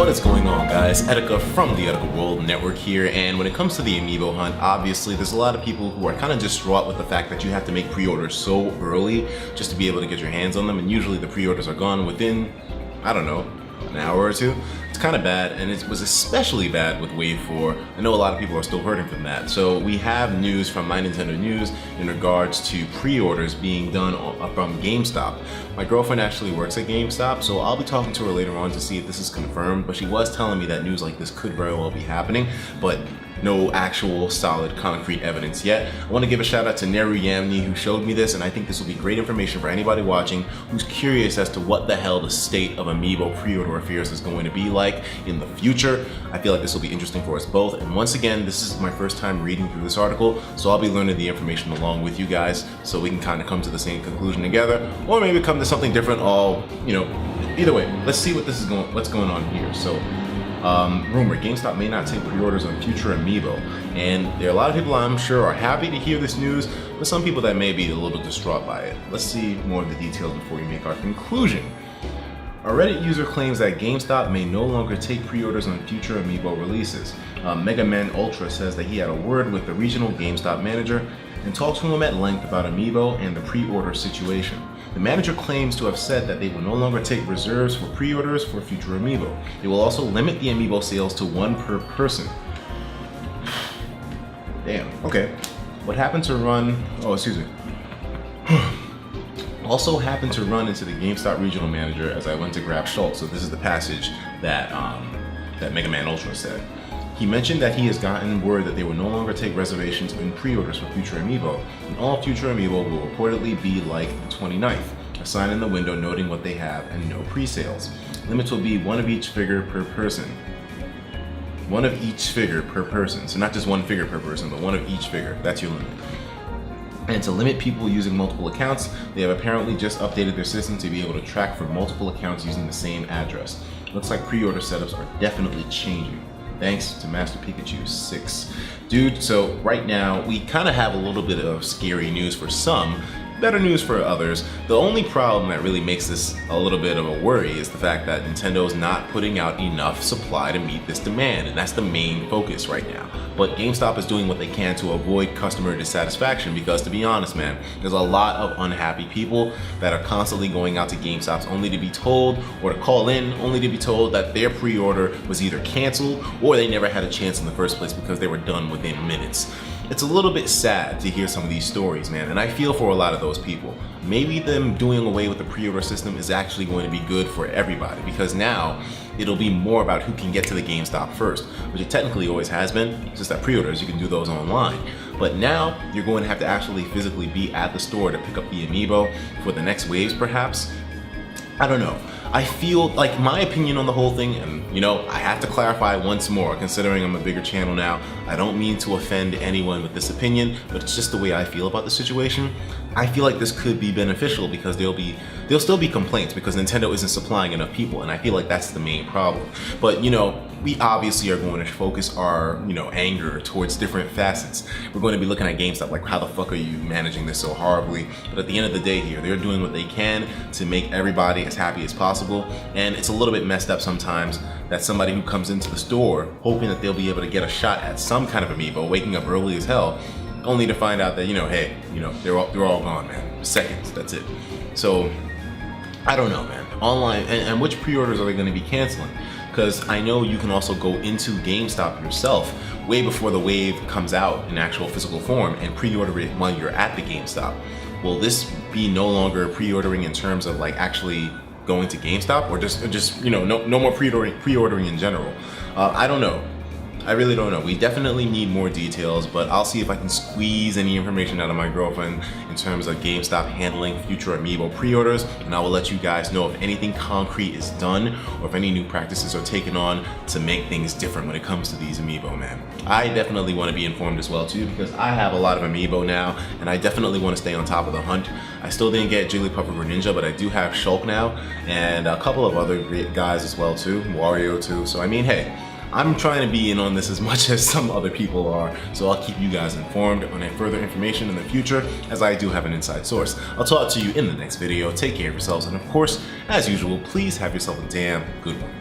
What is going on, guys? Etika from the EtikaWorldNetwork here, and when it comes to the Amiibo hunt, obviously there's a lot of people who are kind of distraught with the fact that you have to make pre-orders so early just to be able to get your hands on them, and usually the pre-orders are gone within, I don't know, an hour or two. It's kind of bad, and it was especially bad with Wave 4. I know a lot of people are still hurting from that. So we have news from My Nintendo News in regards to pre-orders being done from Gamestop. My girlfriend actually works at Gamestop, so I'll be talking to her later on to see if this is confirmed, but she was telling me that news like this could very well be happening, but no actual solid concrete evidence yet. I want to give a shout out to Neru Yamni, who showed me this, and I think this will be great information for anybody watching who's curious as to what the hell the state of Amiibo pre-order affairs is going to be like in the future. I feel like this will be interesting for us both, and once again, this is my first time reading through this article, so I'll be learning the information along with you guys so we can kind of come to the same conclusion together, or maybe come to something different. Either way, let's see what's going on here. So rumor, GameStop may not take pre-orders on future Amiibo, and there are a lot of people I'm sure are happy to hear this news, but some people that may be a little bit distraught by it. Let's see more of the details before we make our conclusion. A Reddit user claims that GameStop may no longer take pre-orders on future Amiibo releases. Mega Man Ultra says that he had a word with the regional GameStop manager and talked to him at length about Amiibo and the pre-order situation. The manager claims to have said that they will no longer take reserves for pre-orders for future Amiibo. They will also limit the Amiibo sales to one per person. Damn, okay. What happened to run, also happened to run into the GameStop regional manager as I went to grab Schultz. So this is the passage that Mega Man Ultra said. He mentioned that he has gotten word that they will no longer take reservations in pre-orders for future Amiibo, and all future Amiibo will reportedly be like the 29th, a sign in the window noting what they have and no pre-sales. Limits will be one of each figure per person. One of each figure per person. So not just one figure per person, but one of each figure. That's your limit. And to limit people using multiple accounts, they have apparently just updated their system to be able to track for multiple accounts using the same address. Looks like pre-order setups are definitely changing. Thanks to Master Pikachu 6. Dude, so right now we kind of have a little bit of scary news for some, better news for others. The only problem that really makes this a little bit of a worry is the fact that Nintendo's not putting out enough supply to meet this demand, and that's the main focus right now. But GameStop is doing what they can to avoid customer dissatisfaction because, to be honest, man, there's a lot of unhappy people that are constantly going out to GameStops only to be told, or to call in only to be told that their pre-order was either canceled or they never had a chance in the first place because they were done within minutes. It's a little bit sad to hear some of these stories, man, and I feel for a lot of those people. Maybe them doing away with the pre-order system is actually going to be good for everybody, because now it'll be more about who can get to the GameStop first, which it technically always has been. It's just that pre-orders, you can do those online. But now you're going to have to actually physically be at the store to pick up the Amiibo for the next waves, perhaps. I don't know. I feel like my opinion on the whole thing, and I have to clarify once more, considering I'm a bigger channel now, I don't mean to offend anyone with this opinion, but it's just the way I feel about the situation. I feel like this could be beneficial because there'll still be complaints because Nintendo isn't supplying enough people, and I feel like that's the main problem. But we obviously are going to focus our anger towards different facets. We're going to be looking at GameStop like, how the fuck are you managing this so horribly? But at the end of the day here, they're doing what they can to make everybody as happy as possible, and it's a little bit messed up sometimes that somebody who comes into the store hoping that they'll be able to get a shot at some kind of Amiibo, waking up early as hell, only to find out that they're all gone, man. Seconds, that's it. So I don't know, man. Online, and which pre-orders are they going to be canceling? Because I know you can also go into GameStop yourself way before the wave comes out in actual physical form and pre-order it while you're at the GameStop. Will this be no longer pre-ordering in terms of like actually going to GameStop, or just no more pre-ordering in general? I don't know. I really don't know. We definitely need more details, but I'll see if I can squeeze any information out of my girlfriend in terms of GameStop handling future Amiibo pre-orders, and I will let you guys know if anything concrete is done or if any new practices are taken on to make things different when it comes to these Amiibo, man. I definitely want to be informed as well too, because I have a lot of Amiibo now, and I definitely want to stay on top of the hunt. I still didn't get Jigglypuff or Greninja, but I do have Shulk now, and a couple of other great guys as well too, Wario too. So I mean, hey, I'm trying to be in on this as much as some other people are, so I'll keep you guys informed on further information in the future, as I do have an inside source. I'll talk to you in the next video. Take care of yourselves, and of course, as usual, please have yourself a damn good one.